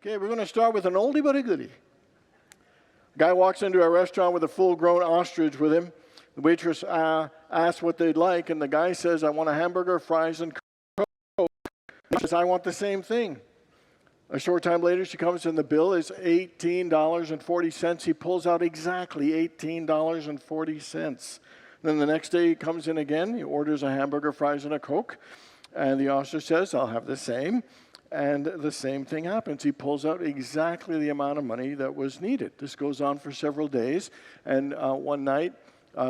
Okay, we're going to start with an oldie but a goodie. A guy walks into a restaurant with a full-grown ostrich with him. The waitress asks what they'd like, and the guy says, I want a hamburger, fries, and Coke. He says, I want the same thing. A short time later, she comes in, the bill is $18.40. He pulls out exactly $18.40. Then the next day, he comes in again. He orders a hamburger, fries, and a Coke. And the ostrich says, I'll have the same. And the same thing happens. He pulls out exactly the amount of money that was needed. This goes on for several days. And one night,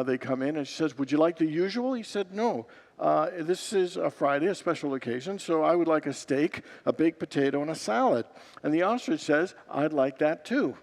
they come in, and she says, would you like the usual? He said, no. This is a Friday, a special occasion, so I would like a steak, a baked potato, and a salad. And the ostrich says, I'd like that too.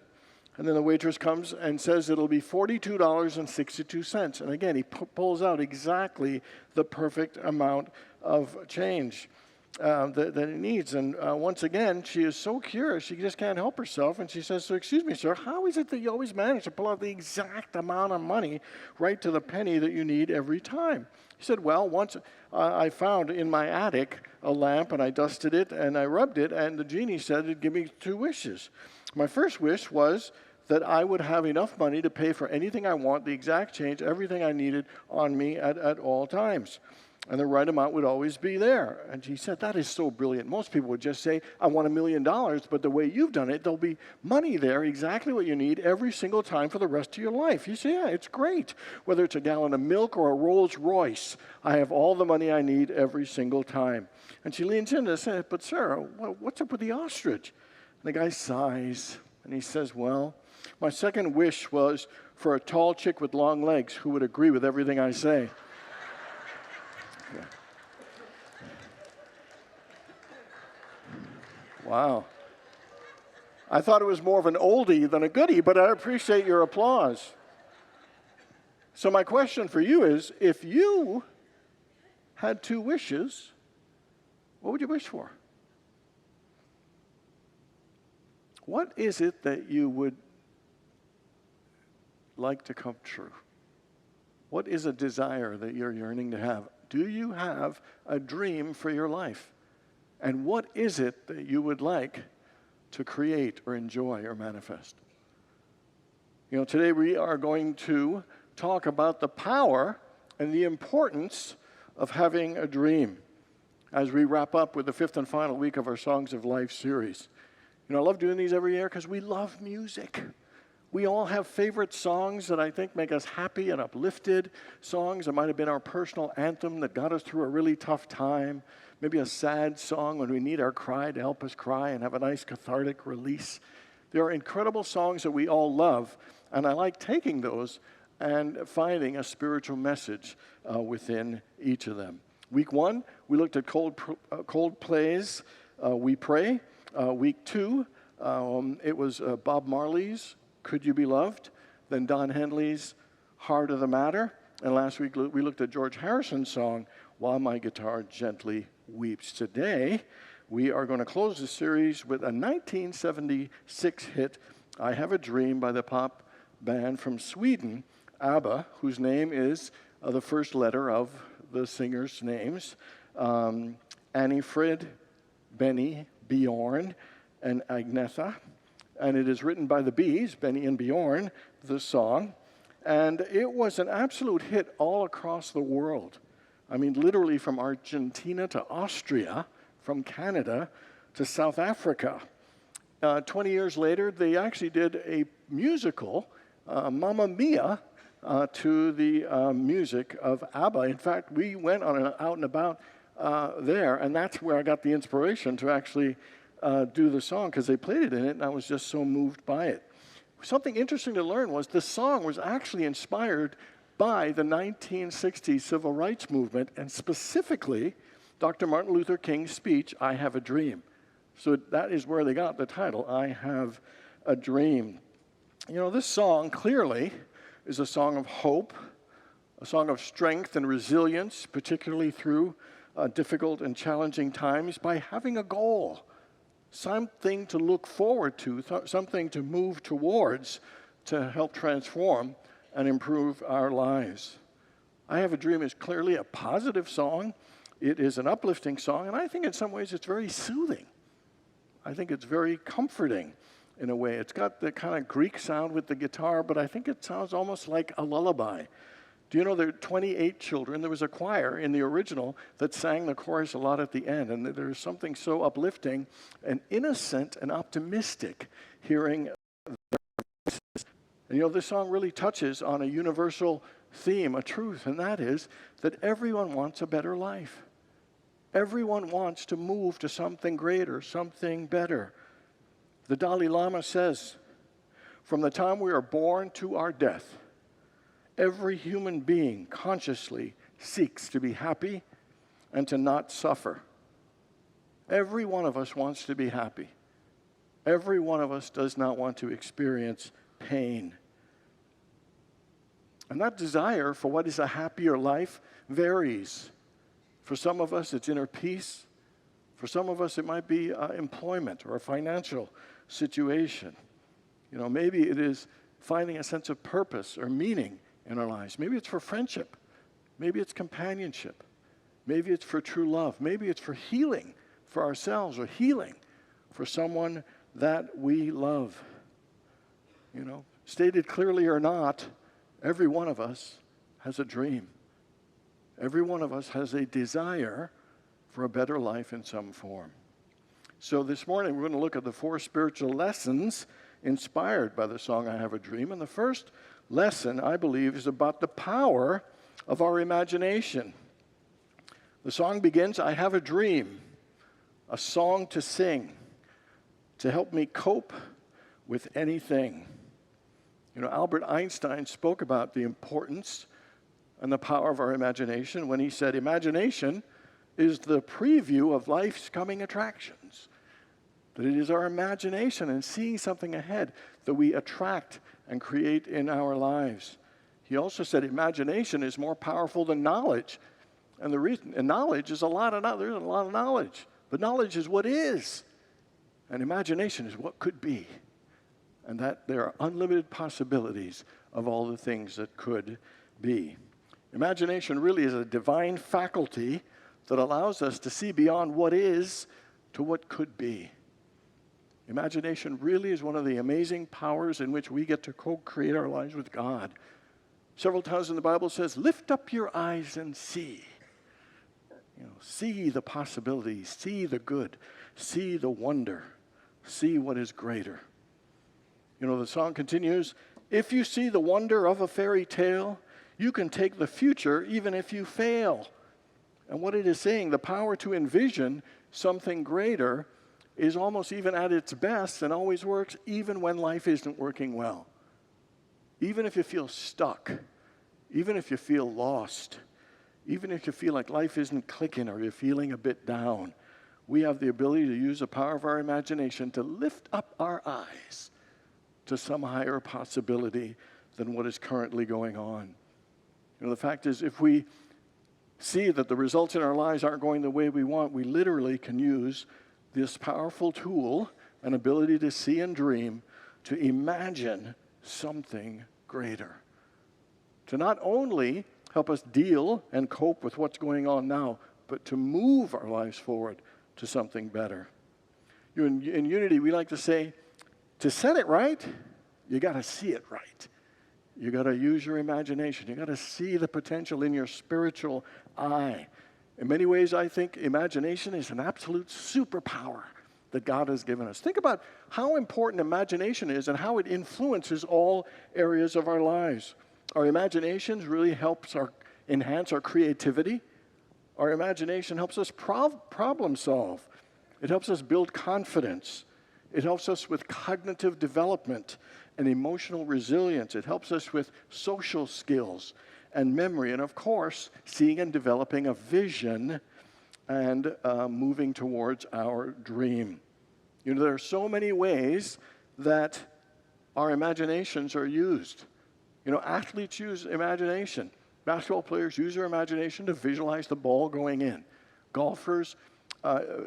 And then the waitress comes and says it'll be $42.62. And again, he pulls out exactly the perfect amount of change that he needs. And once again, she is so curious, she just can't help herself. And she says, so excuse me, sir, how is it that you always manage to pull out the exact amount of money right to the penny that you need every time? He said, well, once I found in my attic a lamp, and I dusted it, and I rubbed it, and the genie said it'd give me 2 wishes. My first wish was that I would have enough money to pay for anything I want, the exact change, everything I needed on me at all times. And the right amount would always be there. And he said, that is so brilliant. Most people would just say, I want $1 million, but the way you've done it, there'll be money there, exactly what you need every single time for the rest of your life. You say, yeah, it's great. Whether it's a gallon of milk or a Rolls Royce, I have all the money I need every single time. And she leans in and says, but sir, what's up with the ostrich? And the guy sighs, and he says, well, my second wish was for a tall chick with long legs who would agree with everything I say. Yeah. Wow. I thought it was more of an oldie than a goodie, but I appreciate your applause. So my question for you is, if you had 2 wishes, what would you wish for? What is it that you would like to come true? What is a desire that you're yearning to have? Do you have a dream for your life? And what is it that you would like to create or enjoy or manifest? You know, today we are going to talk about the power and the importance of having a dream as we wrap up with the 5th and final week of our Songs of Life series. You know, I love doing these every year because we love music. We all have favorite songs that I think make us happy and uplifted, songs that might have been our personal anthem that got us through a really tough time, maybe a sad song when we need our cry to help us cry and have a nice cathartic release. There are incredible songs that we all love, and I like taking those and finding a spiritual message within each of them. Week 1, we looked at Coldplay's We Pray. Week 2, it was Bob Marley's Could You Be Loved? Then Don Henley's Heart of the Matter. And last week we looked at George Harrison's song, While My Guitar Gently Weeps. Today, we are going to close the series with a 1976 hit, I Have a Dream, by the pop band from Sweden, ABBA, whose name is the first letter of the singers' names, Annie Frid, Benny, Bjorn, and Agnetha. And it is written by the Bees, Benny and Bjorn, the song. And it was an absolute hit all across the world. I mean, literally from Argentina to Austria, from Canada to South Africa. 20 years later, they actually did a musical, Mamma Mia, to the music of ABBA. In fact, we went on an out and about there, and that's where I got the inspiration to actually do the song, because they played it in it, and I was just so moved by it. Something interesting to learn was the song was actually inspired by the 1960s civil rights movement, and specifically Dr. Martin Luther King's speech, I Have a Dream. So that is where they got the title, I Have a Dream. You know, this song clearly is a song of hope, a song of strength and resilience, particularly through difficult and challenging times, by having a goal, something to look forward to, something to move towards to help transform and improve our lives. I Have a Dream is clearly a positive song. It is an uplifting song, and I think in some ways it's very soothing. I think it's very comforting in a way. It's got the kind of Greek sound with the guitar, but I think it sounds almost like a lullaby. Do you know there are 28 children? There was a choir in the original that sang the chorus a lot at the end, and there's something so uplifting and innocent and optimistic hearing their voices. And you know, this song really touches on a universal theme, a truth, and that is that everyone wants a better life. Everyone wants to move to something greater, something better. The Dalai Lama says, from the time we are born to our death, every human being consciously seeks to be happy and to not suffer. Every one of us wants to be happy. Every one of us does not want to experience pain. And that desire for what is a happier life varies. For some of us, it's inner peace. For some of us, it might be employment or a financial situation. You know, maybe it is finding a sense of purpose or meaning in our lives. Maybe it's for friendship. Maybe it's companionship. Maybe it's for true love. Maybe it's for healing for ourselves or healing for someone that we love. You know, stated clearly or not, every one of us has a dream. Every one of us has a desire for a better life in some form. So this morning we're going to look at the 4 spiritual lessons inspired by the song I Have a Dream. And the first lesson, I believe, is about the power of our imagination. The song begins, I have a dream, a song to sing, to help me cope with anything. You know, Albert Einstein spoke about the importance and the power of our imagination when he said, imagination is the preview of life's coming attractions. That it is our imagination and seeing something ahead that we attract and create in our lives. He also said imagination is more powerful than knowledge. And the reason, and knowledge is there's a lot of knowledge. But knowledge is what is. And imagination is what could be. And that there are unlimited possibilities of all the things that could be. Imagination really is a divine faculty that allows us to see beyond what is to what could be. Imagination really is one of the amazing powers in which we get to co-create our lives with God. Several times in the Bible says, lift up your eyes and see. You know, see the possibilities, see the good, see the wonder, see what is greater. You know, the song continues, if you see the wonder of a fairy tale, you can take the future even if you fail. And what it is saying, the power to envision something greater is almost even at its best and always works even when life isn't working well. Even if you feel stuck, even if you feel lost, even if you feel like life isn't clicking or you're feeling a bit down, we have the ability to use the power of our imagination to lift up our eyes to some higher possibility than what is currently going on. You know, the fact is, if we see that the results in our lives aren't going the way we want, we literally can use this powerful tool and ability to see and dream to imagine something greater. To not only help us deal and cope with what's going on now, but to move our lives forward to something better. In Unity, we like to say, to set it right, you got to see it right. You got to use your imagination. You got to see the potential in your spiritual eye. In many ways, I think imagination is an absolute superpower that God has given us. Think about how important imagination is and how it influences all areas of our lives. Our imaginations really helps enhance our creativity. Our imagination helps us problem solve. It helps us build confidence. It helps us with cognitive development and emotional resilience. It helps us with social skills and memory, and of course, seeing and developing a vision and moving towards our dream. You know, there are so many ways that our imaginations are used. You know, athletes use imagination. Basketball players use their imagination to visualize the ball going in. Golfers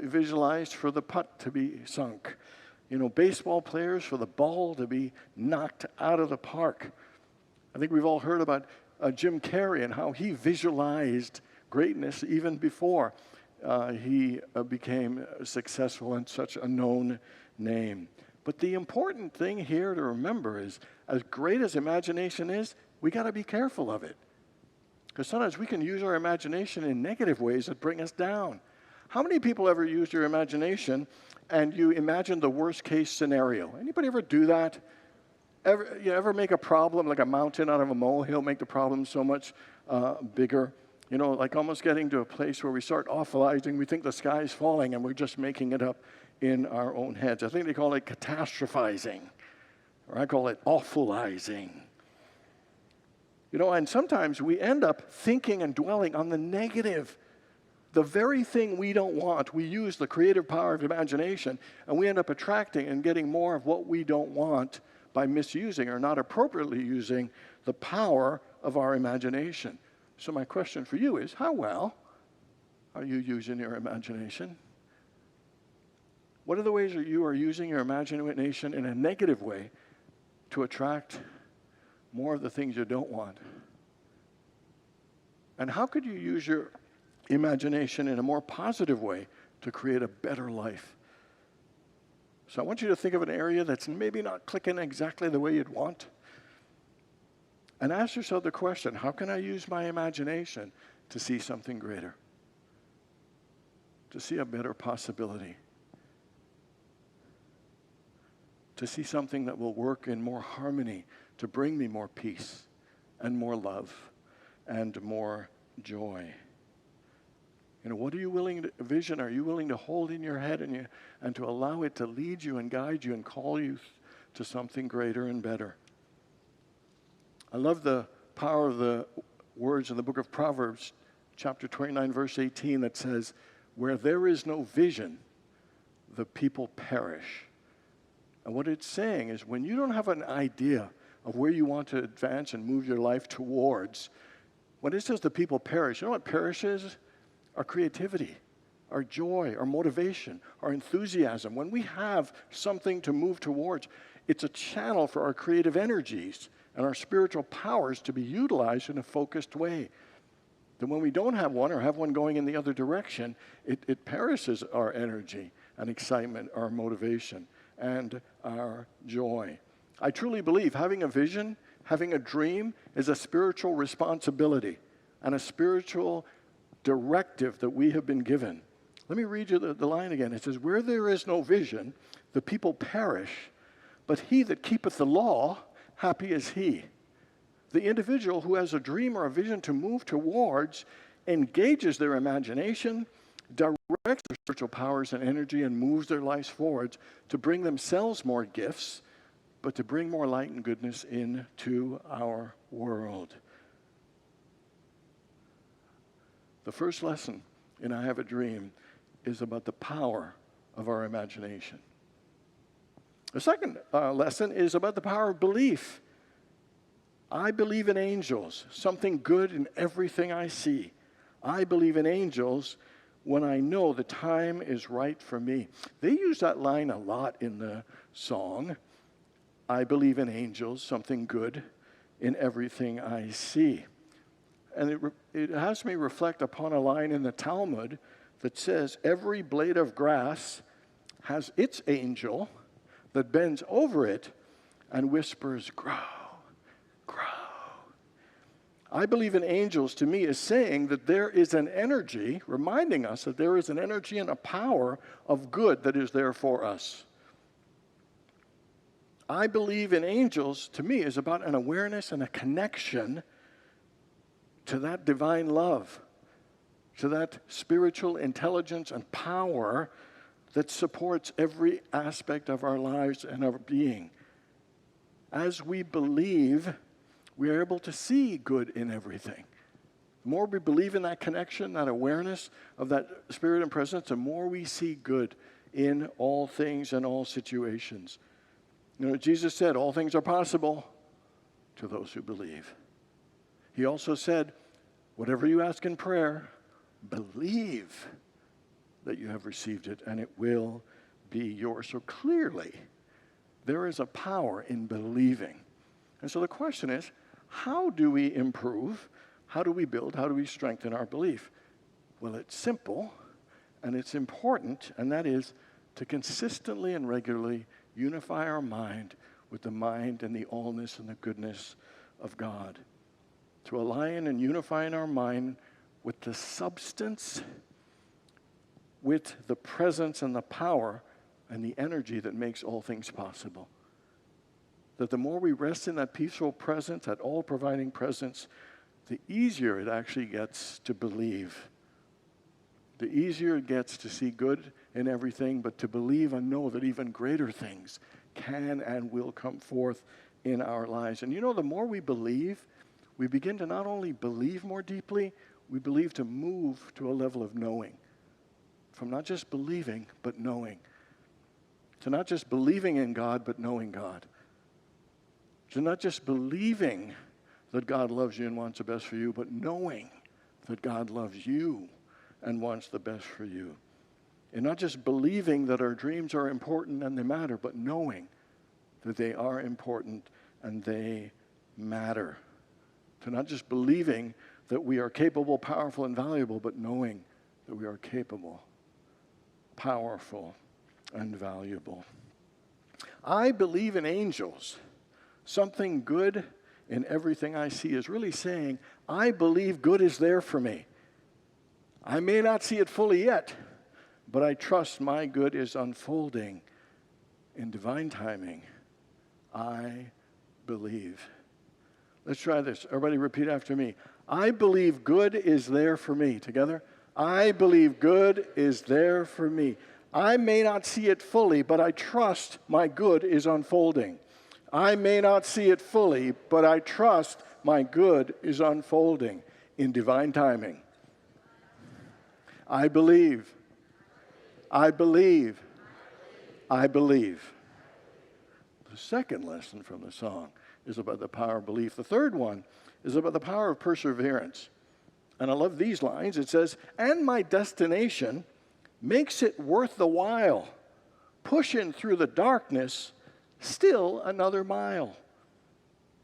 visualize for the putt to be sunk. You know, baseball players for the ball to be knocked out of the park. I think we've all heard about Jim Carrey and how he visualized greatness even before. he became successful and such a known name. But the important thing here to remember is, as great as imagination is, we got to be careful of it. Because sometimes we can use our imagination in negative ways that bring us down. How many people ever used your imagination and you imagine the worst case scenario? Anybody ever do that? You ever make a problem like a mountain out of a molehill, make the problem so much bigger? You know, like almost getting to a place where we start awfulizing, we think the sky's falling and we're just making it up in our own heads. I think they call it catastrophizing, or I call it awfulizing. You know, and sometimes we end up thinking and dwelling on the negative. The very thing we don't want, we use the creative power of imagination, and we end up attracting and getting more of what we don't want by misusing or not appropriately using the power of our imagination. So my question for you is, how well are you using your imagination? What are the ways that you are using your imagination in a negative way to attract more of the things you don't want? And how could you use your imagination in a more positive way to create a better life? So I want you to think of an area that's maybe not clicking exactly the way you'd want. And ask yourself the question, how can I use my imagination to see something greater? To see a better possibility? To see something that will work in more harmony, to bring me more peace and more love and more joy. You know, what are you willing to vision? Are you willing to hold in your head and to allow it to lead you and guide you and call you to something greater and better? I love the power of the words in the book of Proverbs, chapter 29, verse 18, that says, "Where there is no vision, the people perish." And what it's saying is, when you don't have an idea of where you want to advance and move your life towards, when it says the people perish, you know what perishes? Our creativity, our joy, our motivation, our enthusiasm. When we have something to move towards, it's a channel for our creative energies and our spiritual powers to be utilized in a focused way. Then when we don't have one or have one going in the other direction, it perishes our energy and excitement, our motivation, and our joy. I truly believe having a vision, having a dream is a spiritual responsibility and a spiritual directive that we have been given. Let me read you the line again. It says, "Where there is no vision, the people perish, but he that keepeth the law, happy is he." The individual who has a dream or a vision to move towards engages their imagination, directs their spiritual powers and energy, and moves their lives forward to bring themselves more gifts, but to bring more light and goodness into our world. The first lesson in I Have a Dream is about the power of our imagination. The second lesson is about the power of belief. I believe in angels, something good in everything I see. I believe in angels when I know the time is right for me. They use that line a lot in the song. I believe in angels, something good in everything I see. And it has me reflect upon a line in the Talmud that says, every blade of grass has its angel that bends over it and whispers, grow, grow. I believe in angels, to me, is saying that there is an energy, reminding us that there is an energy and a power of good that is there for us. I believe in angels, to me, is about an awareness and a connection to that divine love, to that spiritual intelligence and power that supports every aspect of our lives and our being. As we believe, we are able to see good in everything. The more we believe in that connection, that awareness of that spirit and presence, the more we see good in all things and all situations. You know, Jesus said, all things are possible to those who believe. He also said, whatever you ask in prayer, believe that you have received it and it will be yours. So clearly, there is a power in believing. And so the question is, how do we improve? How do we build? How do we strengthen our belief? Well, it's simple. And it's important, and that is to consistently and regularly unify our mind with the mind and the allness and the goodness of God. To align and unify in our mind with the substance, with the presence and the power and the energy that makes all things possible. That the more we rest in that peaceful presence, that all-providing presence, the easier it actually gets to believe. The easier it gets to see good in everything, but to believe and know that even greater things can and will come forth in our lives. And you know, the more we believe, we begin to not only believe more deeply, we believe to move to a level of knowing. From not just believing, but knowing. To not just believing in God, but knowing God. To not just believing that God loves you and wants the best for you, but knowing that God loves you and wants the best for you. And not just believing that our dreams are important and they matter, but knowing that they are important and they matter. To not just believing that we are capable, powerful, and valuable, but knowing that we are capable, powerful, and valuable. I believe in angels. Something good in everything I see is really saying, I believe good is there for me. I may not see it fully yet, but I trust my good is unfolding in divine timing. I believe. Let's try this. Everybody repeat after me. I believe good is there for me. Together. I believe good is there for me. I may not see it fully, but I trust my good is unfolding. I may not see it fully, but I trust my good is unfolding in divine timing. I believe. I believe. I believe. The second lesson from the song is about the power of belief. The third one is about the power of perseverance. And I love these lines. It says, and my destination makes it worth the while, pushing through the darkness, still another mile.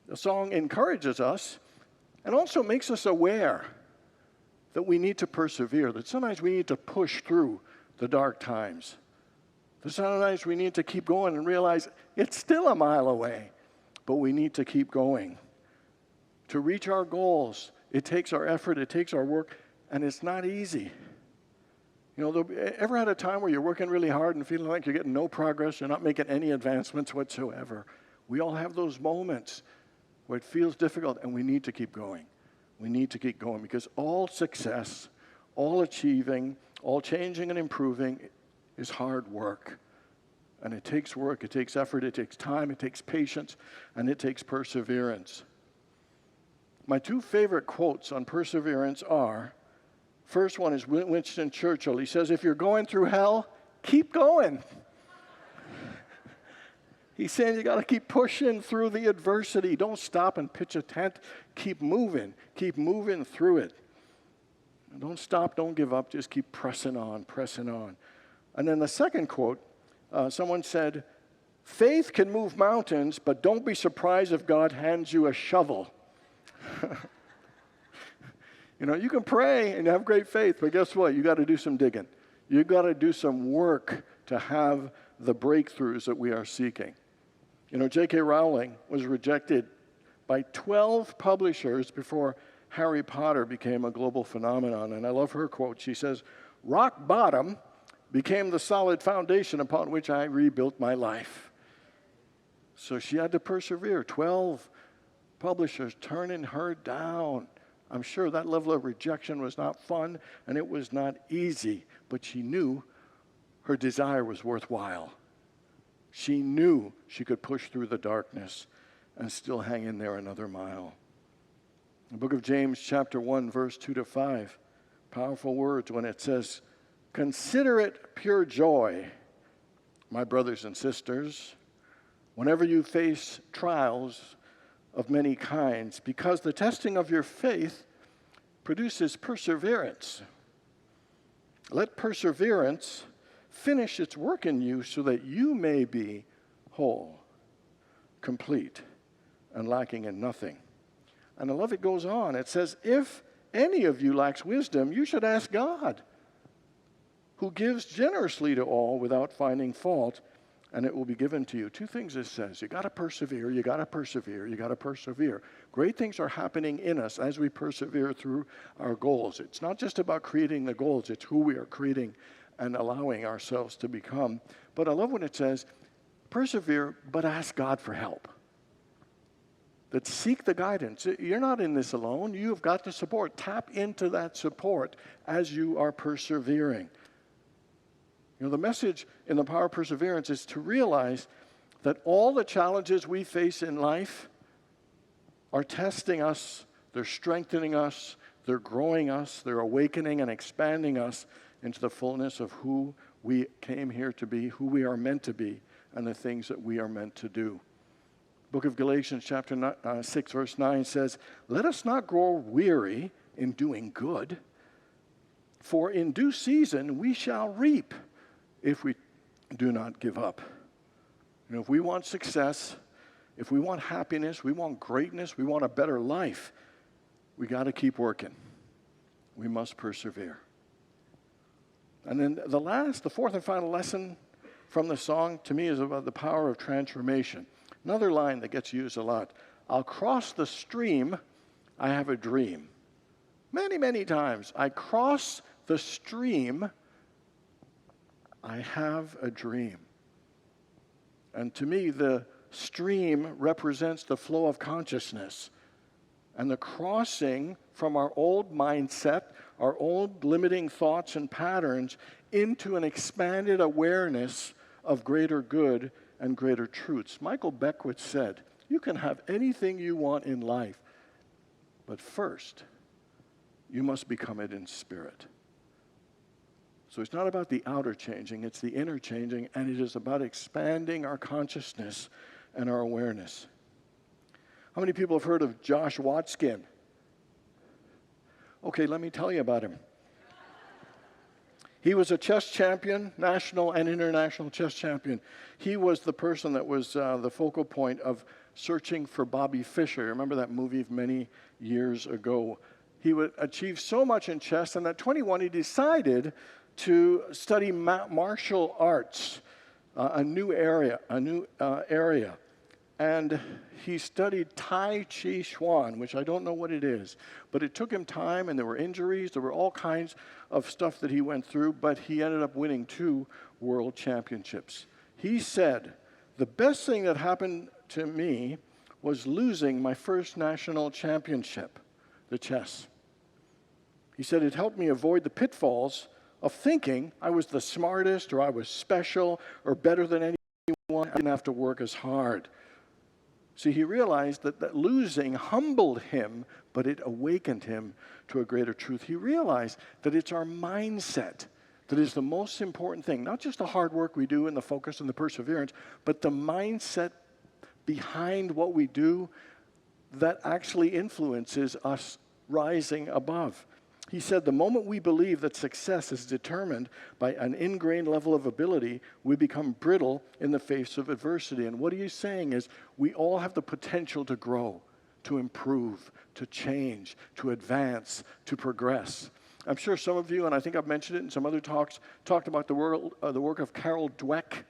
The song encourages us and also makes us aware that we need to persevere, that sometimes we need to push through the dark times. That sometimes we need to keep going and realize it's still a mile away, but we need to keep going. To reach our goals, it takes our effort, it takes our work, and it's not easy. You know, ever had a time where you're working really hard and feeling like you're getting no progress, you're not making any advancements whatsoever? We all have those moments where it feels difficult, and we need to keep going. We need to keep going because all success, all achieving, all changing and improving is hard work. And it takes work, it takes effort, it takes time, it takes patience, and it takes perseverance. My two favorite quotes on perseverance are, first one is Winston Churchill. He says, if you're going through hell, keep going. He's saying you got to keep pushing through the adversity. Don't stop and pitch a tent. Keep moving through it. Don't stop, don't give up, just keep pressing on, pressing on. And then the second quote, someone said, faith can move mountains, but don't be surprised if God hands you a shovel. You know, you can pray and have great faith, but guess what? You got to do some digging. You got to do some work to have the breakthroughs that we are seeking. You know, J.K. Rowling was rejected by 12 publishers before Harry Potter became a global phenomenon. And I love her quote. She says, rock bottom became the solid foundation upon which I rebuilt my life. So she had to persevere. 12 publishers turning her down. I'm sure that level of rejection was not fun and it was not easy, but she knew her desire was worthwhile. She knew she could push through the darkness and still hang in there another mile. The book of James, chapter 1, verse 2-5, powerful words when it says, consider it pure joy, my brothers and sisters, whenever you face trials of many kinds, because the testing of your faith produces perseverance. Let perseverance finish its work in you so that you may be whole, complete, and lacking in nothing. And I love it goes on. It says, if any of you lacks wisdom, you should ask God, who gives generously to all without finding fault, and it will be given to you. Two things it says. You got to persevere, you got to persevere, you got to persevere. Great things are happening in us as we persevere through our goals. It's not just about creating the goals, it's who we are creating and allowing ourselves to become. But I love when it says, persevere, but ask God for help. That seek the guidance. You're not in this alone. You've got the support. Tap into that support as you are persevering. You know, the message in the power of perseverance is to realize that all the challenges we face in life are testing us, they're strengthening us, they're growing us, they're awakening and expanding us into the fullness of who we came here to be, who we are meant to be, and the things that we are meant to do. Book of Galatians chapter 6, verse 9 says, "Let us not grow weary in doing good, for in due season we shall reap if we do not give up." You know, if we want success, if we want happiness, we want greatness, we want a better life, we got to keep working. We must persevere. And then the fourth and final lesson from the song to me is about the power of transformation. Another line that gets used a lot. I'll cross the stream, I have a dream. Many, many times. I cross the stream, I have a dream. And to me, the stream represents the flow of consciousness. And the crossing from our old mindset, our old limiting thoughts and patterns, into an expanded awareness of greater good and greater truths. Michael Beckwith said, you can have anything you want in life, but first, you must become it in spirit. So it's not about the outer changing, it's the inner changing, and it is about expanding our consciousness and our awareness. How many people have heard of Josh Watskin? Okay, let me tell you about him. He was a chess champion, national and international chess champion. He was the person that was the focal point of searching for Bobby Fischer. Remember that movie many years ago? He would achieve so much in chess, and at 21 he decided to study martial arts, a new area. And he studied Tai Chi Chuan, which I don't know what it is. But it took him time, and there were injuries. There were all kinds of stuff that he went through, but he ended up winning 2 world championships. He said, the best thing that happened to me was losing my first national championship, the chess. He said, it helped me avoid the pitfalls of thinking I was the smartest, or I was special, or better than anyone. I didn't have to work as hard. See, he realized that losing humbled him, but it awakened him to a greater truth. He realized that it's our mindset that is the most important thing, not just the hard work we do and the focus and the perseverance, but the mindset behind what we do that actually influences us rising above. He said, the moment we believe that success is determined by an ingrained level of ability, we become brittle in the face of adversity. And what he's saying is, we all have the potential to grow, to improve, to change, to advance, to progress. I'm sure some of you, and I think I've mentioned it in some other talks, talked about the work of Carol Dweck.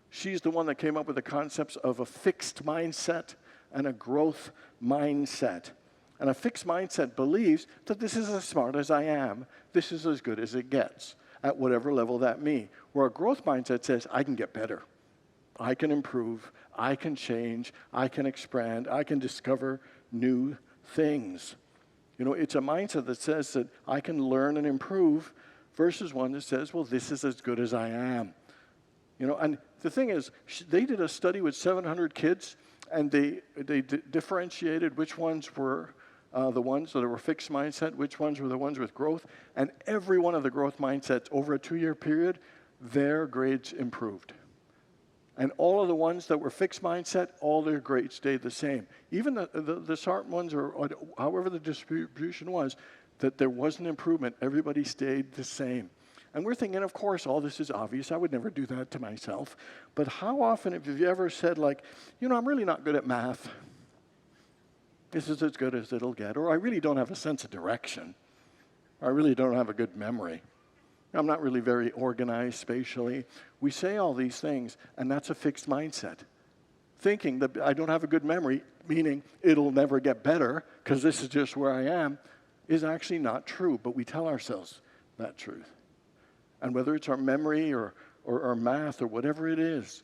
She's the one that came up with the concepts of a fixed mindset and a growth mindset. And a fixed mindset believes that this is as smart as I am. This is as good as it gets at whatever level that means. Where a growth mindset says, I can get better. I can improve. I can change. I can expand. I can discover new things. You know, it's a mindset that says that I can learn and improve versus one that says, well, this is as good as I am. You know, and the thing is, they did a study with 700 kids, and they differentiated which ones were the ones that were fixed mindset, which ones were the ones with growth, and every one of the growth mindsets over a 2-year period, their grades improved. And all of the ones that were fixed mindset, all their grades stayed the same. Even the smart ones, or however the distribution was, that there was an improvement. Everybody stayed the same. And we're thinking, of course, all this is obvious. I would never do that to myself. But how often have you ever said, like, you know, I'm really not good at math. This is as good as it'll get. Or I really don't have a sense of direction. Or I really don't have a good memory. I'm not really very organized spatially. We say all these things, and that's a fixed mindset. Thinking that I don't have a good memory, meaning it'll never get better because this is just where I am, is actually not true, but we tell ourselves that truth. And whether it's our memory or our math or whatever it is,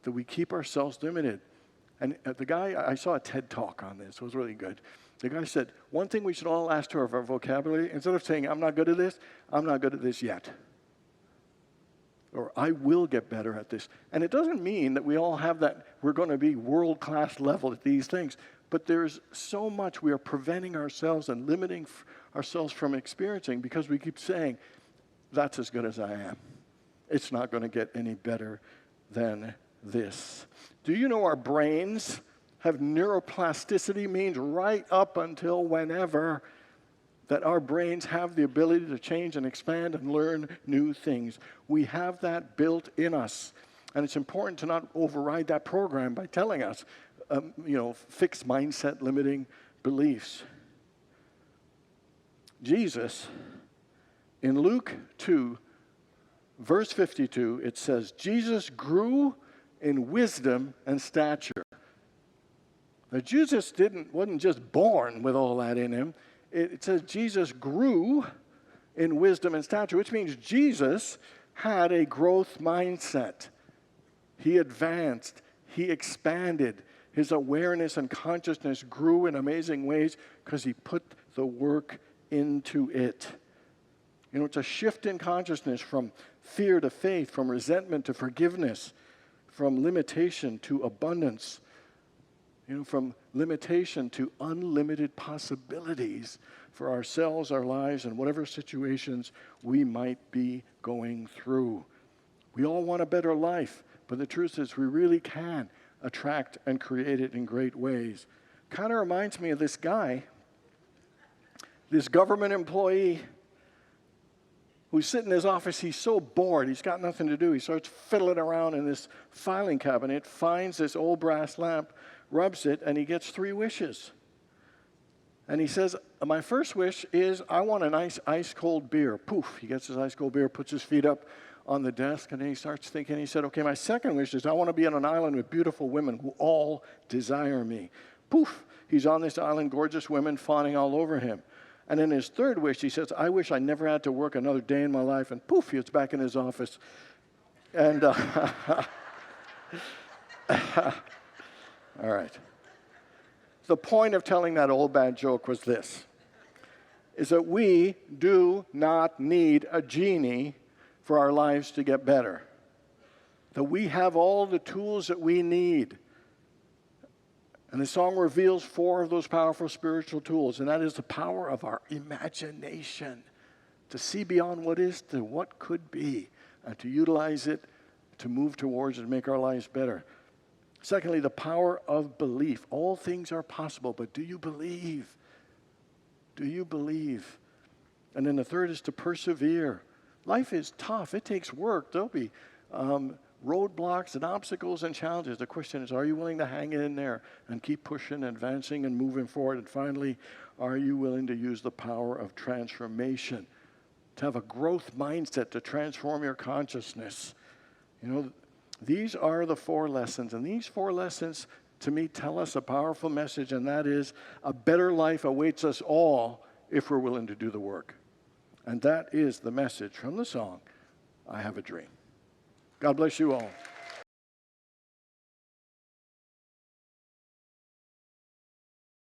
that we keep ourselves limited. And the guy, I saw a TED Talk on this, it was really good. The guy said, one thing we should all ask to our vocabulary, instead of saying, I'm not good at this, I'm not good at this yet. Or I will get better at this. And it doesn't mean that we all have that, we're going to be world-class level at these things. But there's so much we are preventing ourselves and limiting ourselves from experiencing because we keep saying, that's as good as I am. It's not going to get any better than this. Do you know our brains have neuroplasticity, means right up until whenever that our brains have the ability to change and expand and learn new things. We have that built in us. And it's important to not override that program by telling us, fixed mindset, limiting beliefs. Jesus, in Luke 2, verse 52, it says, Jesus grew in wisdom and stature. Now, Jesus wasn't just born with all that in him. It says Jesus grew in wisdom and stature, which means Jesus had a growth mindset. He advanced. He expanded. His awareness and consciousness grew in amazing ways because he put the work into it. It's a shift in consciousness from fear to faith, from resentment to forgiveness, from limitation to abundance. From limitation to unlimited possibilities for ourselves, our lives, and whatever situations we might be going through. We all want a better life, but the truth is we really can attract and create it in great ways. Kind of reminds me of this guy, this government employee who's sitting in his office. He's so bored. He's got nothing to do. He starts fiddling around in this filing cabinet, finds this old brass lamp, rubs it, and he gets 3 wishes. And he says, my first wish is I want a nice ice-cold beer. Poof, he gets his ice-cold beer, puts his feet up on the desk, and then he starts thinking. He said, okay, my second wish is I want to be on an island with beautiful women who all desire me. Poof, he's on this island, gorgeous women fawning all over him. And then his third wish, he says, I wish I never had to work another day in my life. And poof, he's back in his office. And all right. The point of telling that old bad joke was this, is that we do not need a genie for our lives to get better. That we have all the tools that we need. And the song reveals 4 of those powerful spiritual tools, and that is the power of our imagination, to see beyond what is to what could be, and to utilize it to move towards and make our lives better. Secondly, the power of belief. All things are possible, but do you believe? Do you believe? And then the third is to persevere. Life is tough. It takes work. There'll be roadblocks and obstacles and challenges. The question is, are you willing to hang in there and keep pushing, advancing, and moving forward? And finally, are you willing to use the power of transformation, to have a growth mindset to transform your consciousness? These are the 4 lessons, and these 4 lessons, to me, tell us a powerful message, and that is a better life awaits us all if we're willing to do the work. And that is the message from the song, I Have a Dream. God bless you all.